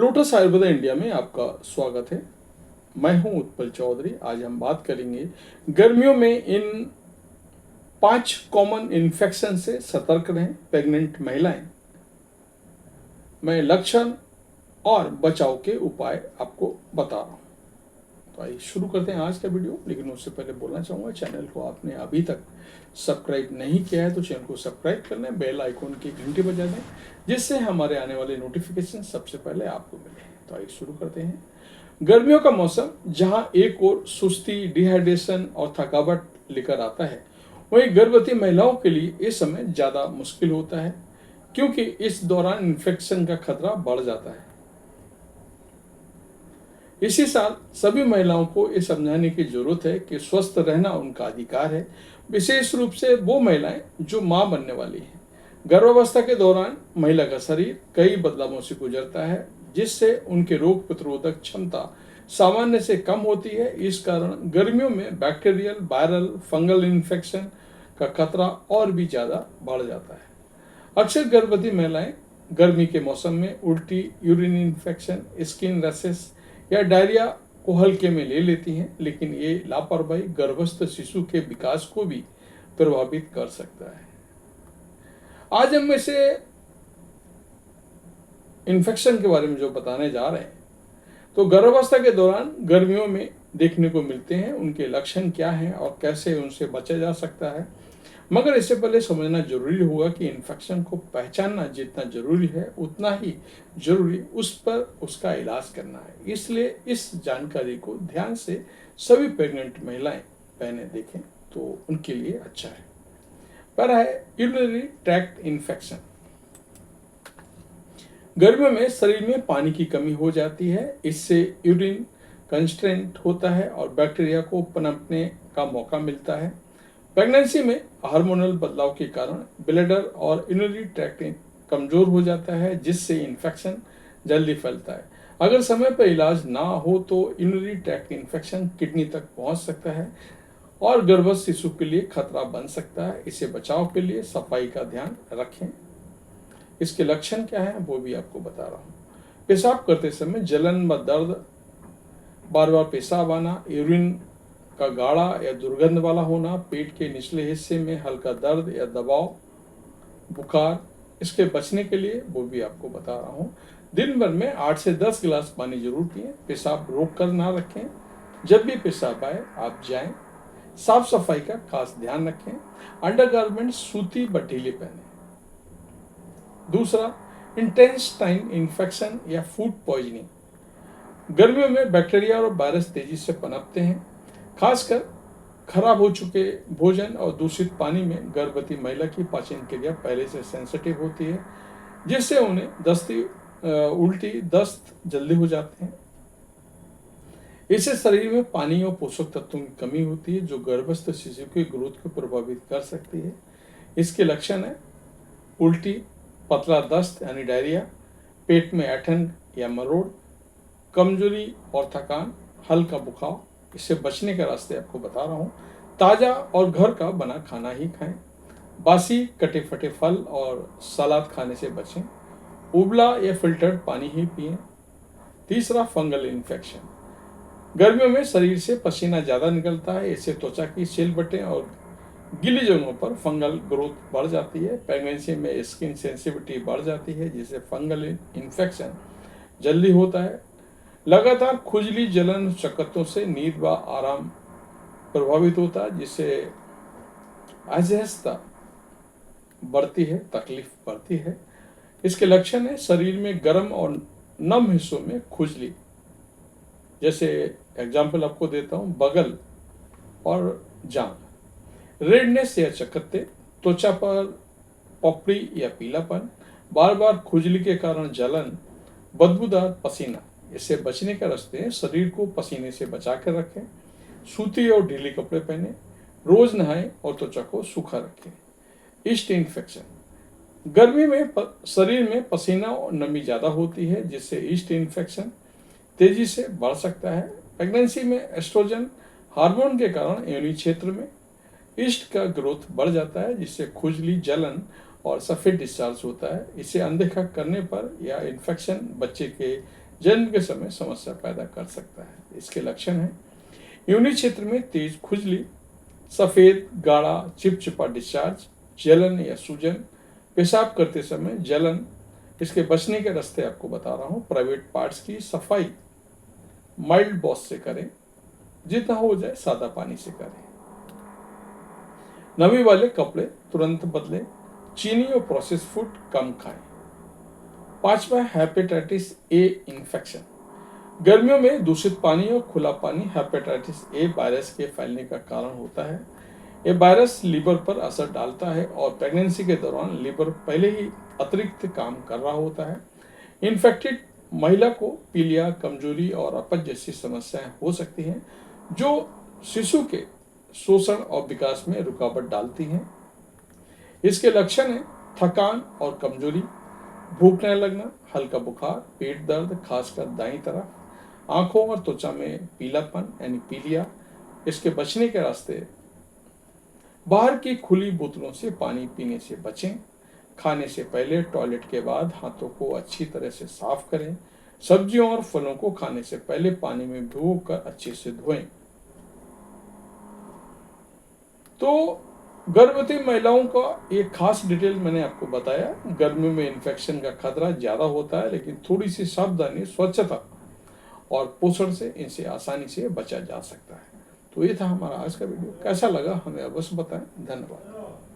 Lotus Ayurveda India में आपका स्वागत है। मैं हूं उत्पल चौधरी। आज हम बात करेंगे गर्मियों में इन 5 कॉमन इन्फेक्शन से सतर्क रहें प्रेग्नेंट महिलाएं। मैं लक्षण और बचाव के उपाय आपको बता रहा हूं। तो आइए शुरू करते हैं आज का वीडियो। लेकिन उससे पहले बोलना चाहूँगा, चैनल को आपने अभी तक सब्सक्राइब नहीं किया है तो चैनल को सब्सक्राइब कर लें, बेल आइकॉन की घंटी बजा दें, जिससे हमारे आने वाले नोटिफिकेशन सबसे पहले आपको मिले। तो आइए शुरू करते हैं। गर्मियों का मौसम जहां एक ओर सुस्ती, डिहाइड्रेशन और थकावट लेकर आता है, वहीं गर्भवती महिलाओं के लिए ये समय ज़्यादा मुश्किल होता है, क्योंकि इस दौरान इन्फेक्शन का खतरा बढ़ जाता है। इसी साल सभी महिलाओं को ये समझाने की जरूरत है कि स्वस्थ रहना उनका अधिकार है, विशेष रूप से वो महिलाएं जो मां बनने वाली हैं। गर्भावस्था के दौरान महिला का शरीर कई बदलावों से गुजरता है, जिससे उनके रोग प्रतिरोधक क्षमता सामान्य से कम होती है। इस कारण गर्मियों में बैक्टीरियल, वायरल, फंगल इन्फेक्शन का खतरा और भी ज्यादा बढ़ जाता है। अक्सर गर्भवती महिलाएं गर्मी के मौसम में उल्टी, यूरिन इन्फेक्शन, स्किन रैशेस या डायरिया को हल्के में ले लेती हैं, लेकिन ये लापरवाही गर्भस्थ शिशु के विकास को भी प्रभावित कर सकता है। आज हम इसे इन्फेक्शन के बारे में जो बताने जा रहे हैं, तो गर्भावस्था के दौरान गर्मियों में देखने को मिलते हैं, उनके लक्षण क्या हैं और कैसे उनसे बचा जा सकता है। मगर इससे पहले समझना जरूरी होगा कि इन्फेक्शन को पहचानना जितना जरूरी है, उतना ही जरूरी उस पर उसका इलाज करना है। इसलिए इस जानकारी को ध्यान से सभी प्रेग्नेंट महिलाएं पहले देखें तो उनके लिए अच्छा है। पहला है यूरिनरी ट्रैक्ट इन्फेक्शन। गर्मियों में शरीर में पानी की कमी हो जाती है, इससे यूरिन कंस्ट्रेंट होता है और बैक्टीरिया को पनपने का मौका मिलता है। प्रेगनेंसी में हार्मोनल बदलाव के कारण ब्लैडर और यूरिनरी ट्रैक्ट कमजोर हो जाता है, जिससे इन्फेक्शन जल्दी फैलता है। अगर समय पर इलाज ना हो तो यूरिनरी ट्रैक्ट इन्फेक्शन किडनी तक पहुंच सकता है और गर्भस्थ शिशु के लिए खतरा बन सकता है। इसे बचाव के लिए सफाई का ध्यान रखें। इसके लक्षण क्या है वो भी आपको बता रहा हूँ। पेशाब करते समय जलन व दर्द, बार बार पेशाब आना, यूरिन का गाढ़ा या दुर्गंध वाला होना, पेट के निचले हिस्से में हल्का दर्द या दबाव, बुखार। इसके बचने के लिए वो भी आपको बता रहा हूँ। दिन भर में 8 से 10 गिलास पानी जरूर पिएं। पेशाब रोक कर ना रखें। जब भी पेशाब आए आप जाएं। साफ सफाई का खास ध्यान रखें। अंडरगारमेंट सूती व ढीले पहने। दूसरा, इंटेस्टाइन इन्फेक्शन या फूड पॉइजनिंग। गर्मियों में बैक्टीरिया और वायरस तेजी से पनपते हैं। खासकर खराब हो चुके भोजन और दूषित पानी में गर्भवती महिला की पाचन क्रिया पहले से सेंसिटिव होती है, जिससे उन्हें उल्टी, दस्त जल्दी हो जाते हैं। इससे शरीर में पानी और पोषक तत्वों की कमी होती है, जो गर्भस्थ शिशु की ग्रोथ को प्रभावित कर सकती है। इसके लक्षण है उल्टी, पतला दस्त यानी डायरिया, पेट में ऐंठन या मरोड़, कमजोरी और थकान, हल्का बुखार। इससे बचने के रास्ते आपको बता रहा हूँ। ताज़ा और घर का बना खाना ही खाएं। बासी कटे फटे फल और सलाद खाने से बचें। उबला या फिल्टर्ड पानी ही पिएं। तीसरा, फंगल इन्फेक्शन। गर्मियों में शरीर से पसीना ज़्यादा निकलता है, इससे त्वचा की सिलबटें और गीली जगहों पर फंगल ग्रोथ बढ़ जाती है। प्रेगनेंसी में स्किन सेंसिटिविटी बढ़ जाती है, जिससे फंगल इन्फेक्शन जल्दी होता है। लगातार खुजली, जलन, चक्करों से नींद व आराम प्रभावित होता है, जिससे असहजता बढ़ती है, तकलीफ बढ़ती है। इसके लक्षण है शरीर में गर्म और नम हिस्सों में खुजली, जैसे एग्जाम्पल आपको देता हूँ, बगल और जांघ। रेडनेस या चकत्ते, त्वचा पर पपड़ी या पीलापन, बार बार खुजली के कारण जलन, बदबूदार पसीना। इससे बचने के रास्ते हैं शरीर को पसीने से बचा कर रखें। सूती और ढीले कपड़े पहने, रोज नहाएं और त्वचा को सूखा रखें। East infection. गर्मी में शरीर में पसीना और नमी ज़्यादा होती है, जिससे ईस्ट इन्फेक्शन तेजी से बढ़ सकता है। प्रेगनेंसी में एस्ट्रोजन हार्मोन के कारण योनि क्षेत्र में ईस्ट का ग्रोथ बढ़ जाता है, जिससे खुजली, जलन और सफ़ेद डिस्चार्ज होता है। इसे अनदेखा करने पर या इन्फेक्शन बच्चे के जन्म के समय समस्या पैदा कर सकता है। इसके लक्षण हैं योनि क्षेत्र में तेज खुजली, सफेद गाढ़ा चिपचिपा डिस्चार्ज, जलन या सूजन, पेशाब करते समय जलन। इसके बचने के रास्ते आपको बता रहा हूँ। प्राइवेट पार्ट्स की सफाई माइल्ड वॉश से करें, जितना हो जाए सादा पानी से करें। नमी वाले कपड़े तुरंत बदलें, चीनी और प्रोसेस फूड कम खाएं। 5वां हेपेटाइटिस ए इन्फेक्शन। गर्मियों में दूषित पानी और खुला पानी हेपेटाइटिस ए वायरस के फैलने का कारण होता है। ये वायरस लीवर पर असर डालता है और प्रेगनेंसी के दौरान लीवर पहले ही अतिरिक्त काम कर रहा होता है। इन्फेक्टेड महिला को पीलिया, कमजोरी और अपच जैसी समस्याएं हो सकती हैं, जो शिशु के शोषण और विकास में रुकावट डालती हैं। इसके लक्षण हैं थकान और कमजोरी, भूख न लगना, हल्का बुखार, पेट दर्द खासकर दाईं तरफ, आंखों और त्वचा में पीलापन यानी पीलिया। इसके बचने के रास्ते बाहर की खुली बोतलों से पानी पीने से बचें, खाने से पहले टॉयलेट के बाद हाथों को अच्छी तरह से साफ करें, सब्जियों और फलों को खाने से पहले पानी में भिगोकर अच्छे से धोएं। तो गर्भवती महिलाओं का एक खास डिटेल मैंने आपको बताया। गर्मियों में इन्फेक्शन का खतरा ज्यादा होता है, लेकिन थोड़ी सी सावधानी, स्वच्छता और पोषण से इनसे आसानी से बचा जा सकता है। तो ये था हमारा आज का वीडियो। कैसा लगा हमें अवश्य बताएं। धन्यवाद।